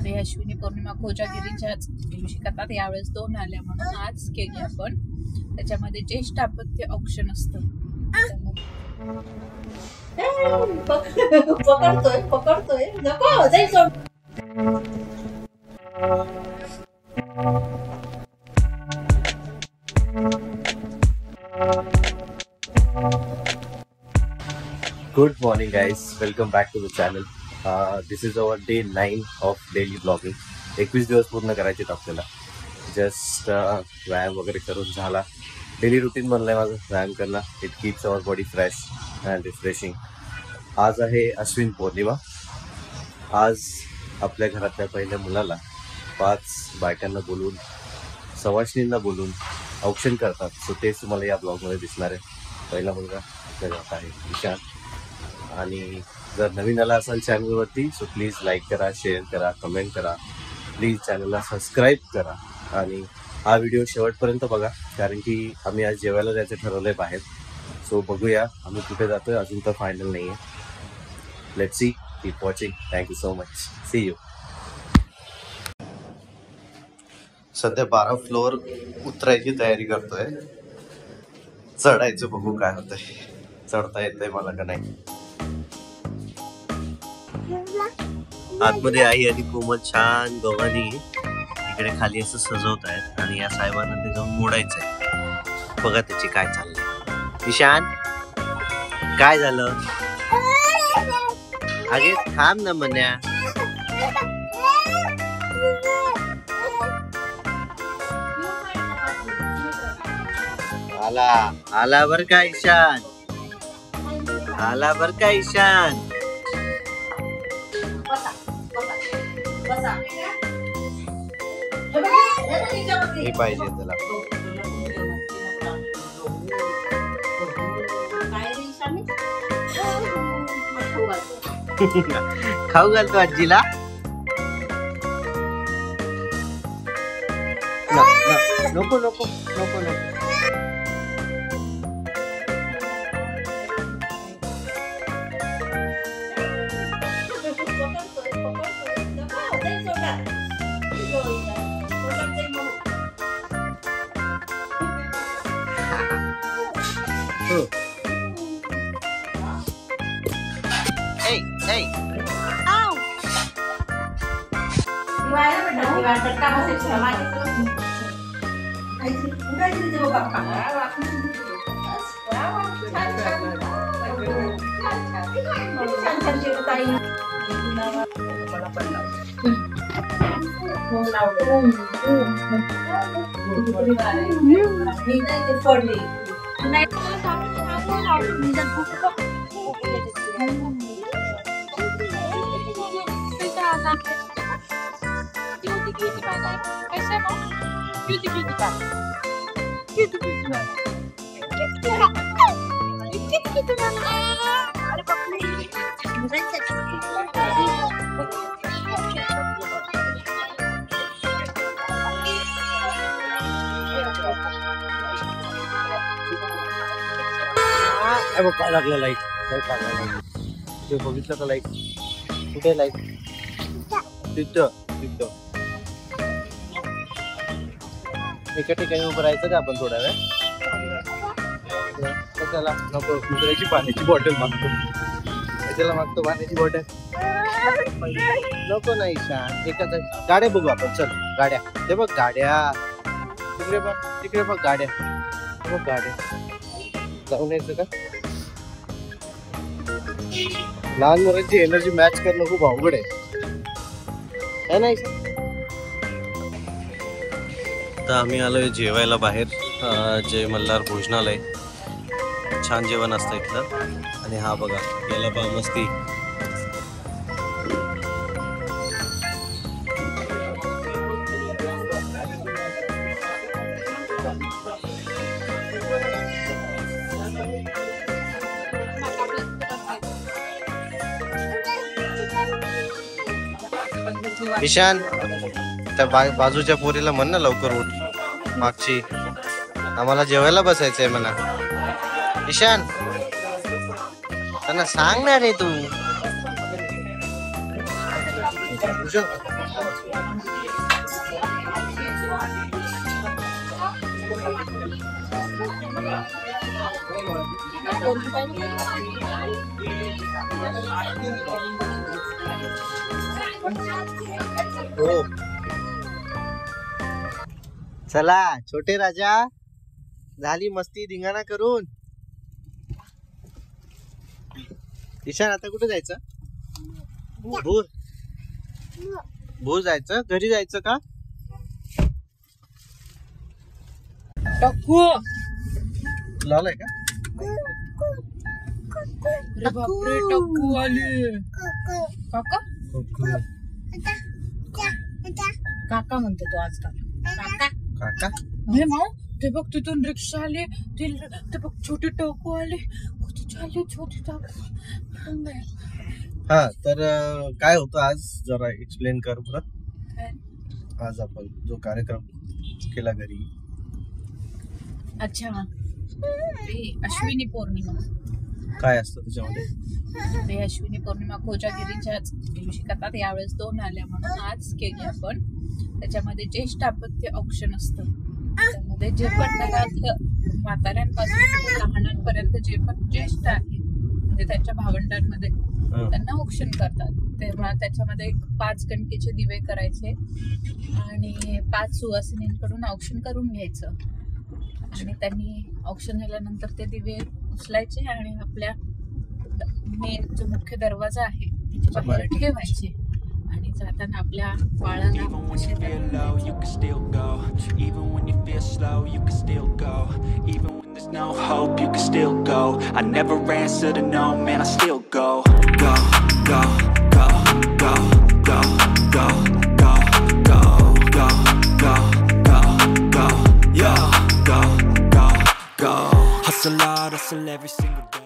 आपली अश्विनी पौर्णिमा कोजागिरीच्याच दिवशी करतात, यावेळेस 2 आल्या म्हणून आज केली आपण. त्याच्यामध्ये ज्येष्ठ दाम्पत्य औक्षण असतं. पकडतोय नको जाई सोड. Good morning guys, welcome back to the channel. This is our day 9 of daily vlogging. 21 दिवस पूर्ण करायचे आपल्याला. जस्ट व्यायाम वगैरे करून झाला. डेली रुटीन बनलं आहे माझं व्यायाम करणं. It keeps our body fresh and refreshing. आज आहे अश्विन पौर्णिमा. आज आपल्या घरातल्या पहिल्या मुलाला 5 बायकांना बोलवून सवाष्णींना बोलून औक्षण करतात. सो तेच तुम्हाला या ब्लॉगमध्ये दिसणार आहे. पहिला मुलगा आपल्या घरात आहे ईशान. आणि जर नवीन आला असाल चॅनलवरती सो प्लीज लाईक करा, शेअर करा, कमेंट करा. प्लीज चॅनलला सबस्क्राईब करा आणि हा व्हिडिओ शेवटपर्यंत बघा, कारण की आम्ही आज जेवायला जायचं ठरवलं आहे बाहेर. सो बघूया आम्ही कुठे जातो आहे, अजून तर फायनल नाही आहे. Let's see, keep watching. Thank you so much. See you. सध्या 12 फ्लोअर उतरायची तयारी करतोय. चढायचं बघू काय होतंय. चढता येतंय मला का नाही. आतमध्ये आई आणि कोमल छान गव्हाणी इकडे खाली असं सजवत आहेत आणि या साहेबांना ते जाऊन मोडायचंय. बघा त्याची काय चाललंय. ईशान काय झालं? अगे थांब ना मन्या. आला आला बर का ईशान, आला बर का ईशान. हे पाहिजे त्याला. खाऊ घालतो आजीला. नको नको नको नको. Hey, hey. Ow. काय लागलं लाईट. ते बघितलं का लाईट? कुठे लाईट? तिथं तिथं. एका ठिकाणी उभं राहायचं का आपण थोडा वेळ? त्याला नको दुसऱ्याची पाण्याची बॉटल मागतो. त्याला मागतो पाण्याची बॉटल. नको नाही शान. एकाच गाड्या बघू आपण. चल गाड्या. ते बघ गाड्या. तिकडे बघ, तिकडे बघ गाड्या. बघ गाड्या. जाऊन यायचं का? लहान मुलांची एनर्जी मॅच करणं खूप अवघड आहे नाही. तर आम्ही आलोय जेवायला बाहेर. जय मल्हार भोजनालय. छान जेवण असतं इथलं. आणि हा बघा याला बा मस्ती. ईशान त्या बाजूच्या पोरीला म्हण ना लवकर उठ. मागची आम्हाला जेवायला बसायचंय म्हणा. ईशान त्यांना सांगणार आहे तू. चला छोटे राजा, झाली मस्ती धिंगाणा करून. ईशान आता कुठे जायचं? भूर भूर जायचं, घरी जायचं का? टक्कू लावलाय का? अरे बापरे, टक्कू आले. काका काका म्हणतो तो आजकाल. काका काका हे माऊ, ते बघ तिथून रिक्षा आली, ते बघ छोटे टक्कू आले. कुठे आले छोटे टक्कू? हा तर काय होतं आज, जरा एक्सप्लेन कर परत. आज आपण जो कार्यक्रम केला घरी, अच्छा ते अश्विनी पौर्णिमा. काय असतं त्याच्यामध्ये? ते अश्विनी पौर्णिमा कोजागिरीच्याच दिवशी करतात. यावेळेस 2 आल्या म्हणून आज केली आपण. त्याच्यामध्ये ज्येष्ठ दाम्पत्य औक्षण असतं. त्यामध्ये जे पण घरातलं म्हाताऱ्यांपासून लहानांपर्यंत जे पण ज्येष्ठ आहेत, म्हणजे त्यांच्या भावंडांमध्ये, त्यांना औक्षण करतात. तेव्हा त्याच्यामध्ये 5 कणकेचे दिवे करायचे आणि 5 सुवासिनींकडून औक्षण करून घ्यायचं. आणि त्यांनी औक्षण झाल्यानंतर ते दिवे उचलायचे आणि आपल्या मेन जो मुख्य दरवाजा आहे त्याच्या बाहेर ठेवायचे. आणि जाताना आपल्या बाळाला Hustle hard, hustle every single day.